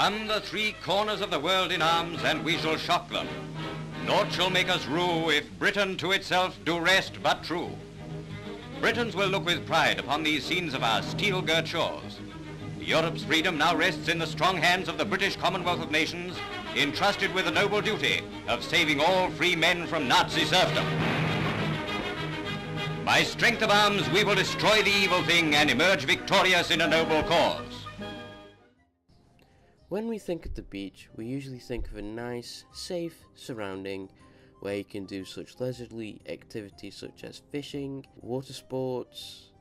Come the three corners of the world in arms, and we shall shock them. Naught shall make us rue, if Britain to itself do rest but true. Britons will look with pride upon these scenes of our steel-girt shores. Europe's freedom now rests in the strong hands of the British Commonwealth of Nations, entrusted with the noble duty of saving all free men from Nazi serfdom. By strength of arms, we will destroy the evil thing and emerge victorious in a noble cause. When we think of the beach, we usually think of a nice, safe surrounding where you can do such leisurely activities such as fishing, water sports,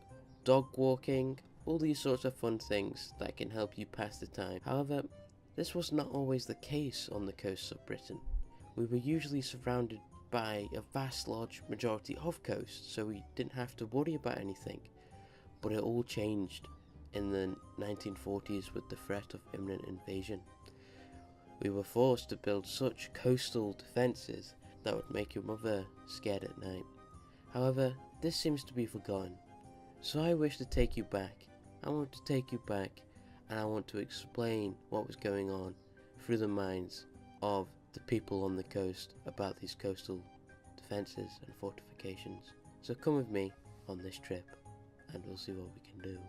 dog walking, all these sorts of fun things that can help you pass the time. However, this was not always the case on the coasts of Britain. We were usually surrounded by a vast large majority of coast, so we didn't have to worry about anything. But it all changed in the 1940s with the threat of imminent invasion. We were forced to build such coastal defences that would make your mother scared at night. However, this seems to be forgotten. So I wish to take you back. I want to take you back, and I want to explain what was going on through the minds of the people on the coast about these coastal defences and fortifications. So come with me on this trip, and we'll see what we can do.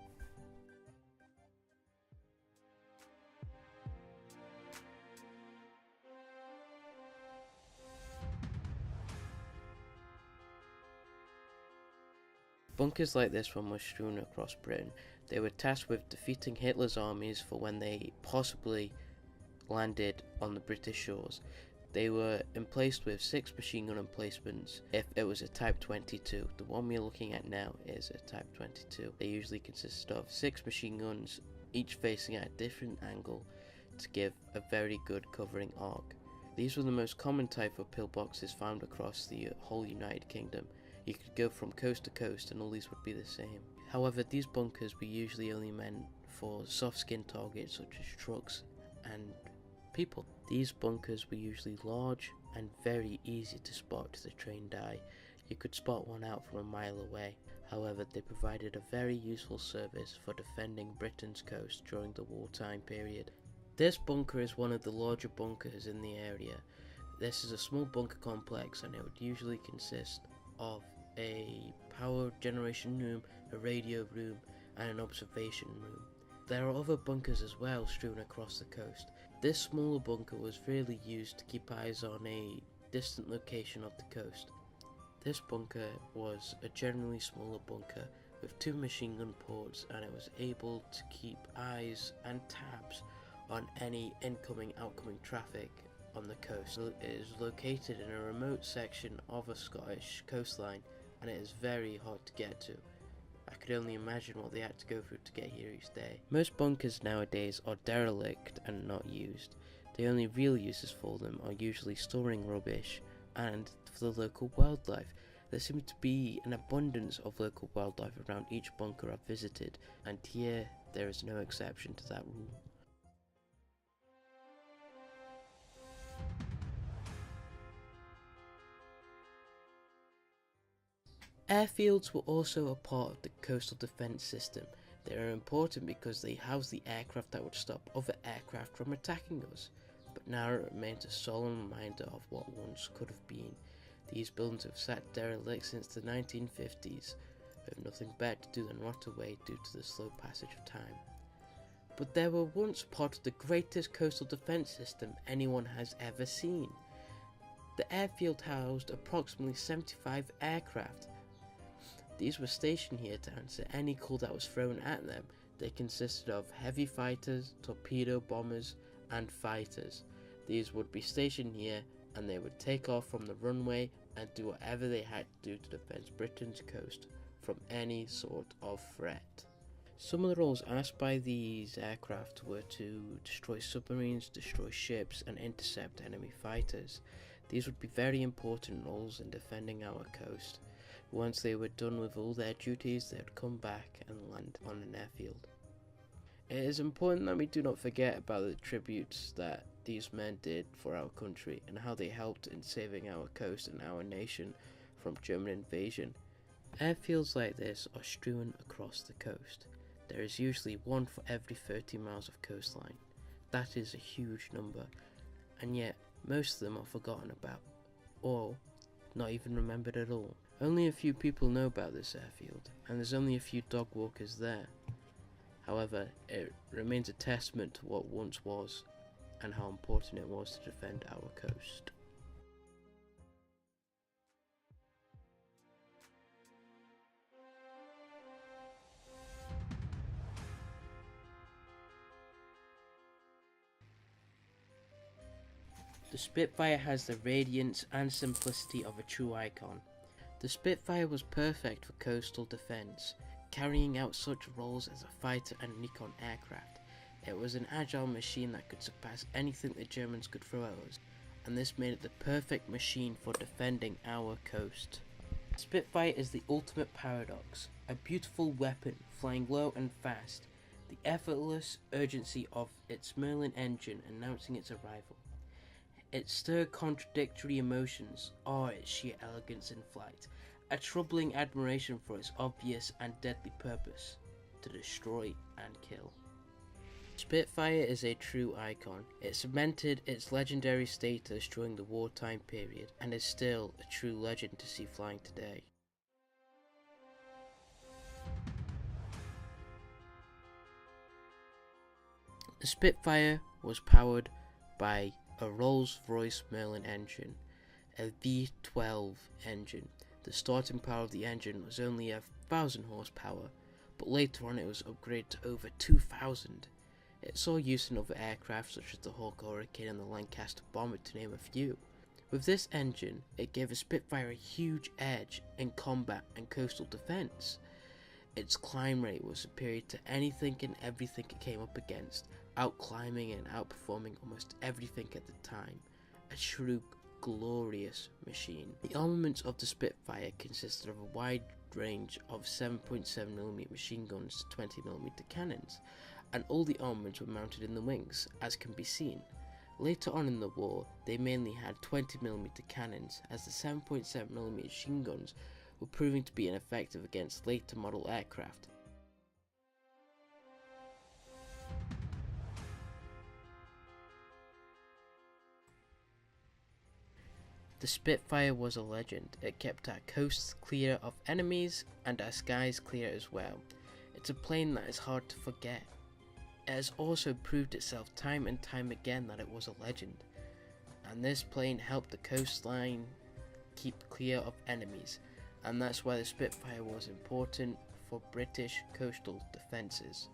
Bunkers like this one were strewn across Britain. They were tasked with defeating Hitler's armies for when they possibly landed on the British shores. They were emplaced with 6 machine gun emplacements if it was a Type 22. The one we're looking at now is a Type 22. They usually consist of 6 machine guns, each facing at a different angle to give a very good covering arc. These were the most common type of pillboxes found across the whole United Kingdom. You could go from coast to coast and all these would be the same. However, these bunkers were usually only meant for soft-skin targets such as trucks and people. These bunkers were usually large and very easy to spot to the trained eye. You could spot one out from a mile away. However, they provided a very useful service for defending Britain's coast during the wartime period. This bunker is one of the larger bunkers in the area. This is a small bunker complex, and it would usually consist of a power generation room, a radio room, and an observation room. There are other bunkers as well strewn across the coast. This smaller bunker was really used to keep eyes on a distant location of the coast. This bunker was a generally smaller bunker with 2 machine gun ports, and it was able to keep eyes and tabs on any incoming outgoing traffic on the coast. It is located in a remote section of a Scottish coastline, and it is very hard to get to. I could only imagine what they had to go through to get here each day. Most bunkers nowadays are derelict and not used. The only real uses for them are usually storing rubbish and for the local wildlife. There seems to be an abundance of local wildlife around each bunker I've visited, and here there is no exception to that rule. Airfields were also a part of the coastal defence system. They are important because they house the aircraft that would stop other aircraft from attacking us, but now it remains a solemn reminder of what once could have been. These buildings have sat derelict since the 1950s, with nothing better to do than rot away due to the slow passage of time. But they were once part of the greatest coastal defence system anyone has ever seen. The airfield housed approximately 75 aircraft. These were stationed here to answer any call that was thrown at them. They consisted of heavy fighters, torpedo bombers, and fighters. These would be stationed here, and they would take off from the runway and do whatever they had to do to defend Britain's coast from any sort of threat. Some of the roles asked by these aircraft were to destroy submarines, destroy ships, and intercept enemy fighters. These would be very important roles in defending our coast. Once they were done with all their duties, they would come back and land on an airfield. It is important that we do not forget about the tributes that these men did for our country and how they helped in saving our coast and our nation from German invasion. Airfields like this are strewn across the coast. There is usually one for every 30 miles of coastline. That is a huge number, and yet most of them are forgotten about, or not even remembered at all. Only a few people know about this airfield, and there's only a few dog walkers there. However, it remains a testament to what once was, and how important it was to defend our coast. The Spitfire has the radiance and simplicity of a true icon. The Spitfire was perfect for coastal defence, carrying out such roles as a fighter and recon aircraft. It was an agile machine that could surpass anything the Germans could throw at us, and this made it the perfect machine for defending our coast. Spitfire is the ultimate paradox, a beautiful weapon flying low and fast, the effortless urgency of its Merlin engine announcing its arrival. Its stir contradictory emotions are its sheer elegance in flight, a troubling admiration for its obvious and deadly purpose, to destroy and kill. Spitfire is a true icon. It cemented its legendary status during the wartime period, and is still a true legend to see flying today. The Spitfire was powered by a Rolls-Royce Merlin engine, a V12 engine. The starting power of the engine was only 1,000 horsepower, but later on it was upgraded to over 2,000. It saw use in other aircraft such as the Hawk Hurricane and the Lancaster Bomber, to name a few. With this engine, it gave a Spitfire a huge edge in combat and coastal defence. Its climb rate was superior to anything and everything it came up against, outclimbing and outperforming almost everything at the time. A true glorious machine. The armaments of the Spitfire consisted of a wide range of 7.7mm machine guns to 20mm cannons, and all the armaments were mounted in the wings, as can be seen. Later on in the war, they mainly had 20mm cannons, as the 7.7mm machine guns were proving to be ineffective against later model aircraft. The Spitfire was a legend. It kept our coasts clear of enemies and our skies clear as well. It's a plane that is hard to forget. It has also proved itself time and time again that it was a legend, and this plane helped the coastline keep clear of enemies, and that's why the Spitfire was important for British coastal defences.